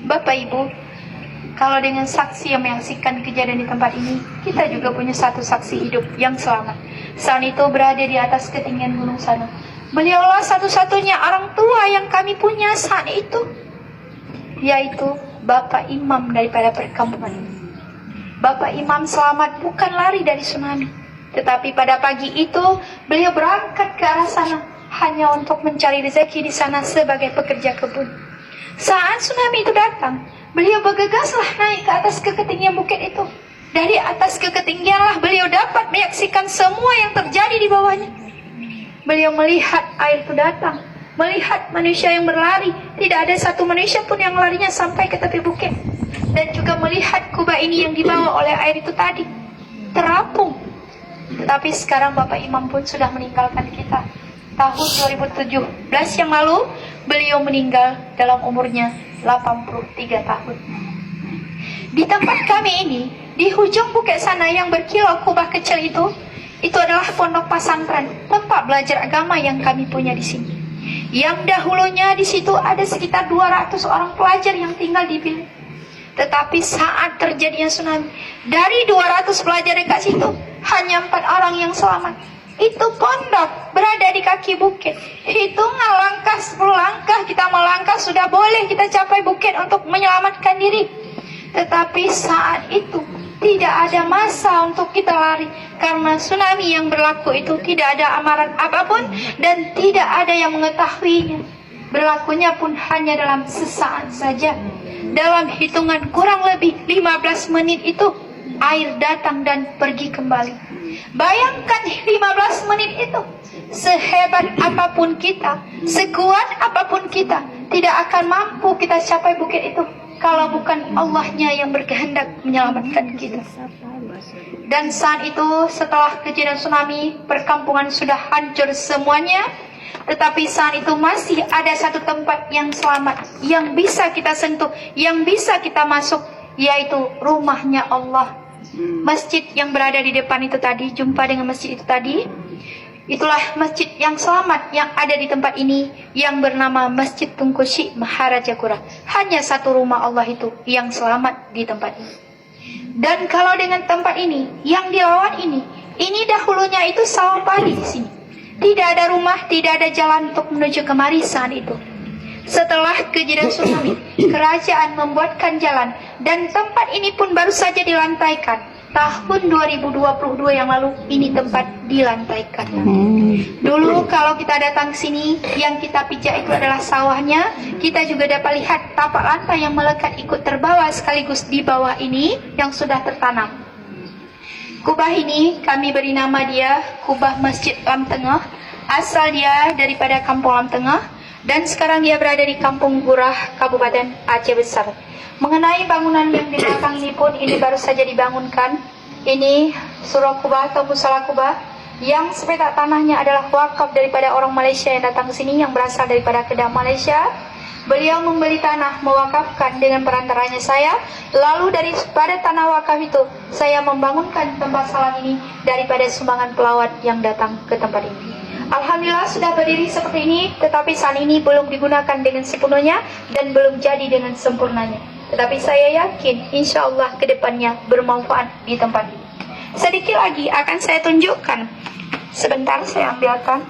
Bapak Ibu, kalau dengan saksi yang menyaksikan kejadian di tempat ini, kita juga punya satu saksi hidup yang selamat. Saat itu berada di atas ketinggian gunung sana. Beliaulah satu-satunya orang tua yang kami punya saat itu, yaitu Bapak Imam daripada perkampungan ini. Bapak Imam selamat bukan lari dari tsunami, tetapi pada pagi itu beliau berangkat ke arah sana hanya untuk mencari rezeki di sana sebagai pekerja kebun. Saat tsunami itu datang, beliau bergegaslah naik ke atas ketinggian bukit itu. Dari atas ketinggianlah beliau dapat menyaksikan semua yang terjadi di bawahnya. Beliau melihat air itu datang, melihat manusia yang berlari, tidak ada satu manusia pun yang larinya sampai ke tepi bukit. Dan juga melihat kubah ini yang dibawa oleh air itu tadi terapung. Tetapi sekarang Bapak Imam pun sudah meninggalkan kita. Tahun 2017 yang lalu beliau meninggal dalam umurnya 83 tahun. Di tempat kami ini, di ujung bukit sana yang berkilau kubah kecil itu adalah pondok pesantren, tempat belajar agama yang kami punya di sini. Yang dahulunya di situ ada sekitar 200 orang pelajar yang tinggal di bilik. Tetapi saat terjadinya tsunami, dari 200 pelajar dekat situ, hanya 4 orang yang selamat. Itu pondok berada di kaki bukit. Hitungan langkah 10 langkah kita melangkah sudah boleh kita capai bukit untuk menyelamatkan diri. Tetapi saat itu tidak ada masa untuk kita lari, karena tsunami yang berlaku itu tidak ada amaran apapun dan tidak ada yang mengetahuinya. Berlakunya pun hanya dalam sesaat saja. Dalam hitungan kurang lebih 15 menit itu air datang dan pergi kembali. Bayangkan 15 menit itu, sehebat apapun kita, sekuat apapun kita, tidak akan mampu kita capai bukit itu kalau bukan Allahnya yang berkehendak menyelamatkan kita. Dan saat itu setelah kejadian tsunami, perkampungan sudah hancur semuanya. Tetapi saat itu masih ada satu tempat yang selamat, yang bisa kita sentuh, yang bisa kita masuk, yaitu rumahnya Allah. Masjid yang berada di depan itu tadi, jumpa dengan masjid itu tadi, itulah masjid yang selamat yang ada di tempat ini, yang bernama Masjid Tunku Syekh Maharajagura. Hanya satu rumah Allah itu yang selamat di tempat ini. Dan kalau dengan tempat ini, yang dilawat ini dahulunya itu sawah padi di sini. Tidak ada rumah, tidak ada jalan untuk menuju kemari saat itu. Setelah kejadian tsunami, kerajaan membuatkan jalan dan tempat ini pun baru saja dilantaikan. Tahun 2022 yang lalu ini tempat dilantaikan. Dulu kalau kita datang sini, yang kita pijak itu adalah sawahnya. Kita juga dapat lihat tapak lantai yang melekat ikut terbawa sekaligus di bawah ini yang sudah tertanam. Kubah ini kami beri nama dia Kubah Masjid Lam Tengah. Asal dia daripada Kampung Lam Tengah dan sekarang dia berada di Kampung Gurah, Kabupaten Aceh Besar. Mengenai bangunan yang di belakang ini pun ini baru saja dibangunkan. Ini surau Kubah atau musala Kubah yang sepetak tanahnya adalah wakaf daripada orang Malaysia yang datang ke sini yang berasal daripada Kedah, Malaysia. Beliau membeli tanah, mewakafkan dengan perantaranya saya. Lalu daripada tanah wakaf itu, saya membangunkan tempat salat ini daripada sumbangan pelawat yang datang ke tempat ini. Alhamdulillah sudah berdiri seperti ini, tetapi saat ini belum digunakan dengan sepenuhnya dan belum jadi dengan sempurnanya. Tetapi saya yakin, insya Allah ke depannya bermanfaat di tempat ini. Sedikit lagi akan saya tunjukkan. Sebentar saya ambilkan.